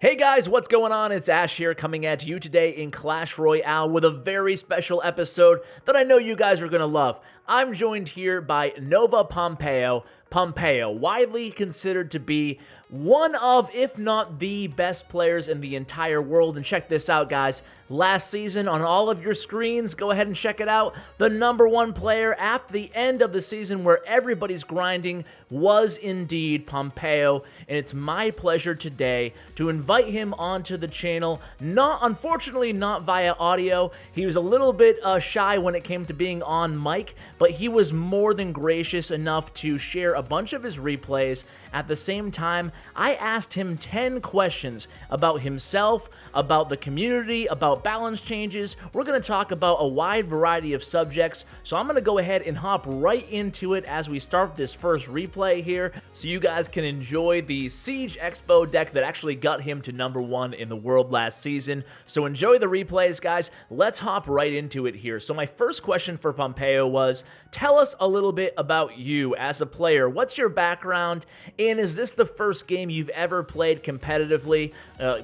Hey guys, what's going on? It's Ash here coming at you today in Clash Royale with a very special episode that I know you guys are going to love. I'm joined here by Nova Pompeo, widely considered to be one of, if not the best players in the entire world. And check this out, guys. Last season on all of your screens, go ahead and check it out. The #1 player after the end of the season where everybody's grinding was indeed Pompeo. And it's my pleasure today to invite him onto the channel. Unfortunately, not via audio. He was a little bit shy when it came to being on mic, but he was more than gracious enough to share a bunch of his replays. At the same time, I asked him 10 questions about himself, about the community, about balance changes. We're going to talk about a wide variety of subjects, so I'm going to go ahead and hop right into it as we start this first replay here, so you guys can enjoy the Siege Expo deck that actually got him to #1 in the world last season. So enjoy the replays, guys. Let's hop right into it here. So my first question for Pompeo was, tell us a little bit about you as a player. What's your background? And is this the first game you've ever played competitively?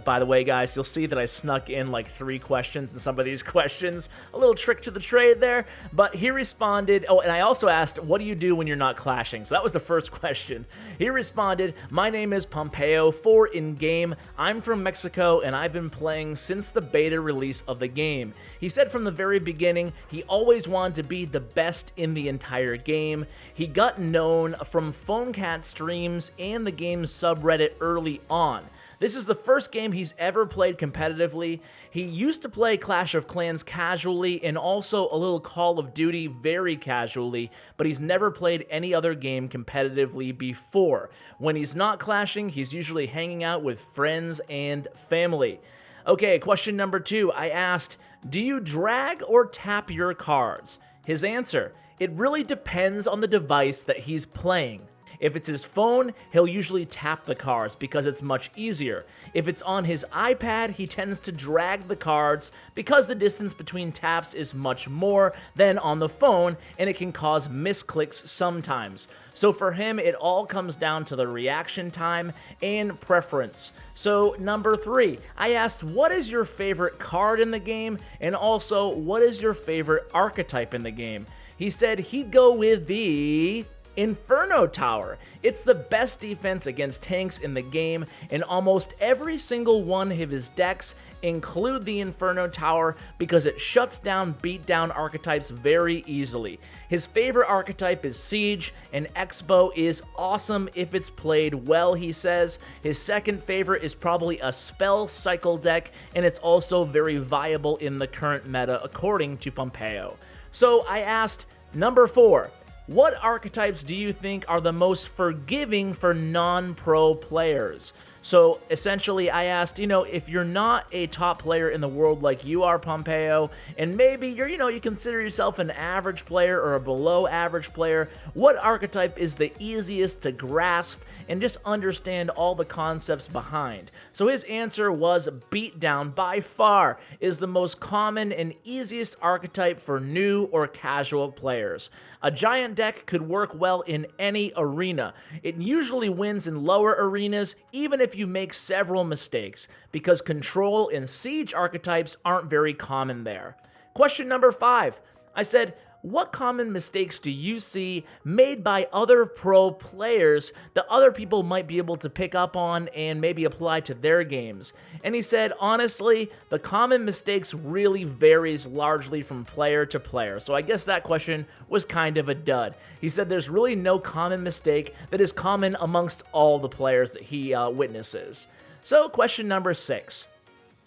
By the way, guys, you'll see that I snuck in like 3 questions in some of these questions. A little trick to the trade there. But he responded, oh, and I also asked, what do you do when you're not clashing? So that was the first question. He responded, my name is Pompeo, 4 in-game. I'm from Mexico, and I've been playing since the beta release of the game. He said from the very beginning, he always wanted to be the best in the entire game. He got known from PhoneCat streams and the game's subreddit early on. This is the first game he's ever played competitively. He used to play Clash of Clans casually and also a little Call of Duty very casually, but he's never played any other game competitively before. When he's not clashing, he's usually hanging out with friends and family. Okay, question number 2. I asked, do you drag or tap your cards? His answer, it really depends on the device that he's playing. If it's his phone, he'll usually tap the cards because it's much easier. If it's on his iPad, he tends to drag the cards because the distance between taps is much more than on the phone, and it can cause misclicks sometimes. So for him, it all comes down to the reaction time and preference. So number 3, I asked, what is your favorite card in the game? And also, what is your favorite archetype in the game? He said he'd go with the Inferno Tower. It's the best defense against tanks in the game, and almost every single one of his decks include the Inferno Tower because it shuts down beatdown archetypes very easily. His favorite archetype is Siege, and Expo is awesome if it's played well, he says. His second favorite is probably a Spell Cycle deck, and it's also very viable in the current meta according to Pompeo. So I asked, number 4, what archetypes do you think are the most forgiving for non-pro players? So essentially I asked, if you're not a top player in the world like you are, Pompeo, and maybe you consider yourself an average player or a below average player, what archetype is the easiest to grasp and just understand all the concepts behind? So his answer was Beatdown by far is the most common and easiest archetype for new or casual players. A giant deck could work well in any arena. It usually wins in lower arenas, even if you make several mistakes, because control and siege archetypes aren't very common there. Question number 5. I said, what common mistakes do you see made by other pro players that other people might be able to pick up on and maybe apply to their games? And he said, honestly, the common mistakes really varies largely from player to player. So I guess that question was kind of a dud. He said there's really no common mistake that is common amongst all the players that he witnesses. So question number 6.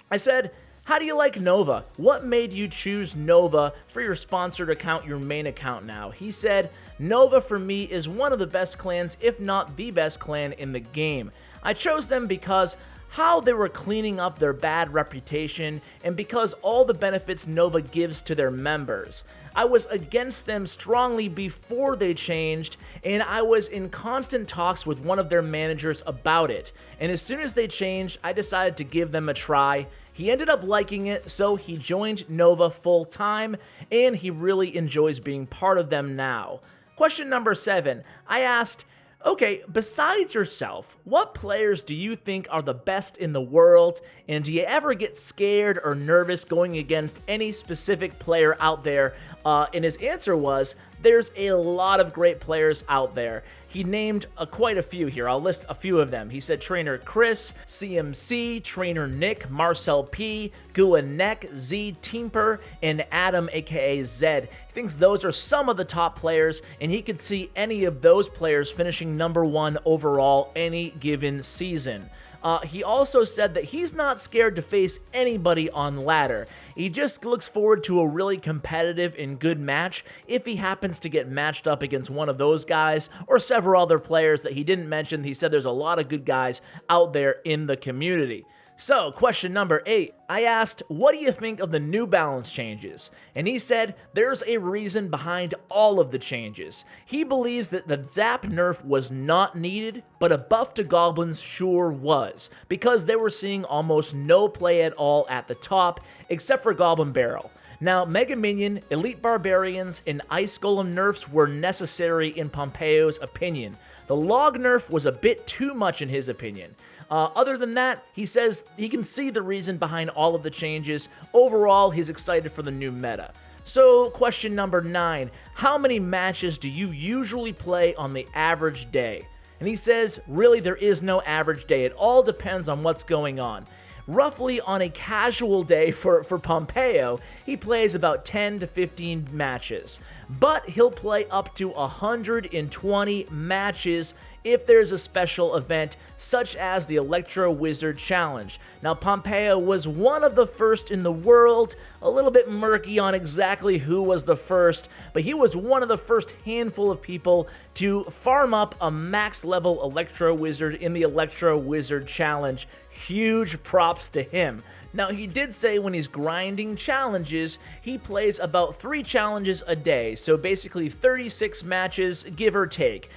I said, how do you like Nova? What made you choose Nova for your sponsored account, your main account now? He said, Nova for me is one of the best clans, if not the best clan in the game. I chose them because how they were cleaning up their bad reputation and because all the benefits Nova gives to their members. I was against them strongly before they changed, and I was in constant talks with one of their managers about it. And as soon as they changed, I decided to give them a try. He ended up liking it, so he joined Nova full time, and he really enjoys being part of them now. Question number 7. I asked, Okay, besides yourself, what players do you think are the best in the world, and do you ever get scared or nervous going against any specific player out there? And his answer was, there's a lot of great players out there. He named quite a few here. I'll list a few of them. He said Trainer Chris, CMC, Trainer Nick, Marcel P, Guanek, Z Teamper, and Adam aka Zed. He thinks those are some of the top players, and he could see any of those players finishing #1 overall any given season. He also said that he's not scared to face anybody on ladder. He just looks forward to a really competitive and good match if he happens to get matched up against one of those guys or several other players that he didn't mention. He said there's a lot of good guys out there in the community. So, question number 8. I asked, what do you think of the New Balance changes? And he said, there's a reason behind all of the changes. He believes that the Zap nerf was not needed, but a buff to Goblins sure was, because they were seeing almost no play at all at the top, except for Goblin Barrel. Now, Mega Minion, Elite Barbarians, and Ice Golem nerfs were necessary in Pompeo's opinion. The Log nerf was a bit too much in his opinion. Other than that, he says he can see the reason behind all of the changes. Overall, he's excited for the new meta. So, question number 9. How many matches do you usually play on the average day? And he says, really, there is no average day. It all depends on what's going on. Roughly on a casual day for Pompeo, he plays about 10 to 15 matches. But he'll play up to 120 matches if there's a special event, such as the Electro Wizard Challenge. Now, Pompeo was one of the first in the world, a little bit murky on exactly who was the first, but he was one of the first handful of people to farm up a max level Electro Wizard in the Electro Wizard Challenge. Huge props to him. Now, he did say when he's grinding challenges, he plays about 3 challenges a day, so basically 36 matches, give or take,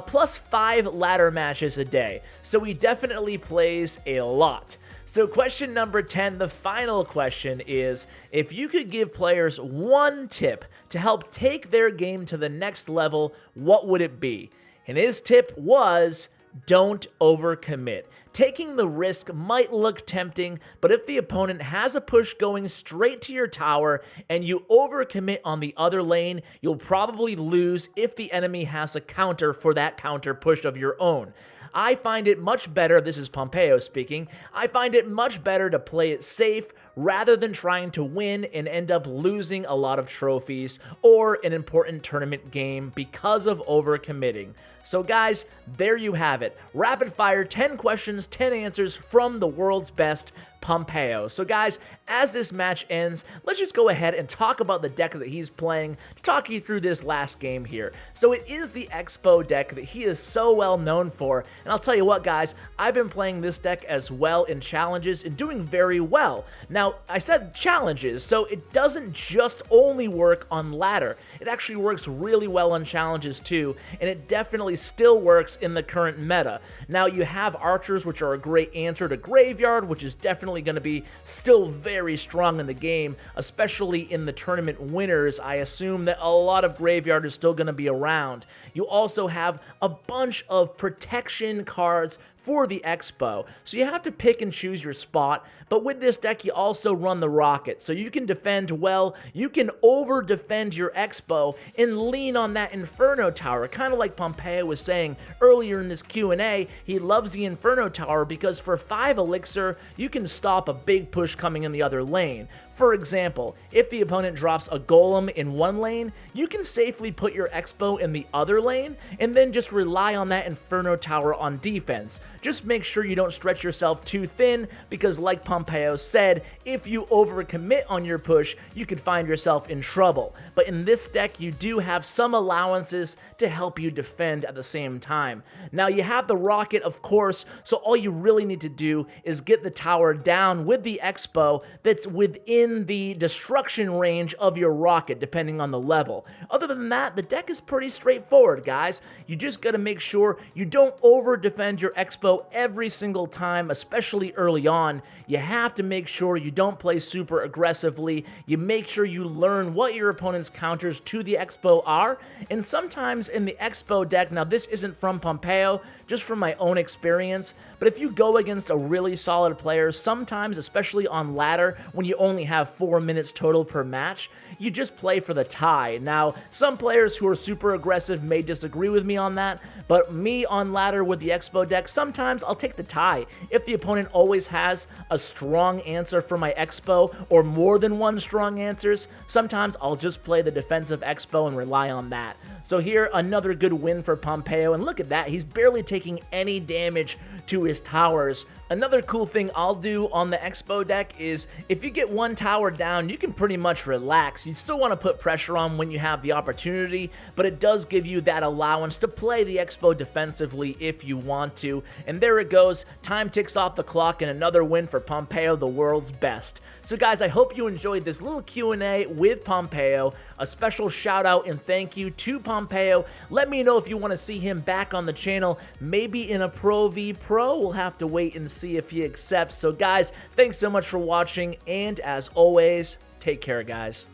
plus 5 ladder matches a day, so he definitely plays a lot. So question number 10, the final question is, if you could give players one tip to help take their game to the next level, what would it be? And his tip was, don't overcommit. Taking the risk might look tempting, but if the opponent has a push going straight to your tower and you overcommit on the other lane, you'll probably lose if the enemy has a counter for that counter push of your own. I find it much better, this is Pompeo speaking, I find it much better to play it safe rather than trying to win and end up losing a lot of trophies or an important tournament game because of overcommitting. So guys, there you have it. Rapid fire, 10 questions, 10 answers from the world's best Pompeo. So guys, as this match ends, let's just go ahead and talk about the deck that he's playing to talk you through this last game here. So it is the Expo deck that he is so well known for, and I'll tell you what guys, I've been playing this deck as well in challenges and doing very well. Now, I said challenges, so it doesn't just only work on ladder. It actually works really well on challenges too, and it definitely still works in the current meta. Now, you have archers, which are a great answer to graveyard, which is definitely going to be still very strong in the game, especially in the tournament winners. I assume that a lot of graveyard is still going to be around. You also have a bunch of protection cards for the Expo, so you have to pick and choose your spot, but with this deck you also run the rocket, so you can defend well, you can over defend your Expo and lean on that Inferno Tower, kind of like Pompeo was saying earlier in this Q&A. He loves the Inferno Tower because for 5 elixir you can stop a big push coming in the other lane. For example, if the opponent drops a golem in one lane, you can safely put your Expo in the other lane and then just rely on that Inferno Tower on defense. Just make sure you don't stretch yourself too thin because like Pompeo said, if you overcommit on your push, you could find yourself in trouble. But in this deck, you do have some allowances to help you defend at the same time. Now you have the rocket, of course, so all you really need to do is get the tower down with the Expo that's within within the destruction range of your rocket, depending on the level. Other than that, the deck is pretty straightforward, guys. You just gotta make sure you don't over-defend your Expo every single time, especially early on. You have to make sure you don't play super aggressively. You make sure you learn what your opponent's counters to the Expo are, and sometimes in the Expo deck, now this isn't from Pompeo, just from my own experience, but if you go against a really solid player, sometimes, especially on ladder, when you only have 4 minutes total per match, you just play for the tie. Now, some players who are super aggressive may disagree with me on that, but me on ladder with the Expo deck, sometimes I'll take the tie. If the opponent always has a strong answer for my Expo, or more than one strong answers, sometimes I'll just play the defensive Expo and rely on that. So here, another good win for Pompeo, and look at that, he's barely taking any damage to his towers. Another cool thing I'll do on the Expo deck is if you get one tower down, you can pretty much relax. You still want to put pressure on when you have the opportunity, but it does give you that allowance to play the Expo defensively if you want to. And there it goes, time ticks off the clock and another win for Pompeo, the world's best. So guys, I hope you enjoyed this little Q&A with Pompeo. A special shout out and thank you to Pompeo. Let me know if you want to see him back on the channel, maybe in a Pro v Pro. We'll have to wait and see if he accepts. So guys, thanks so much for watching, and as always, take care, guys.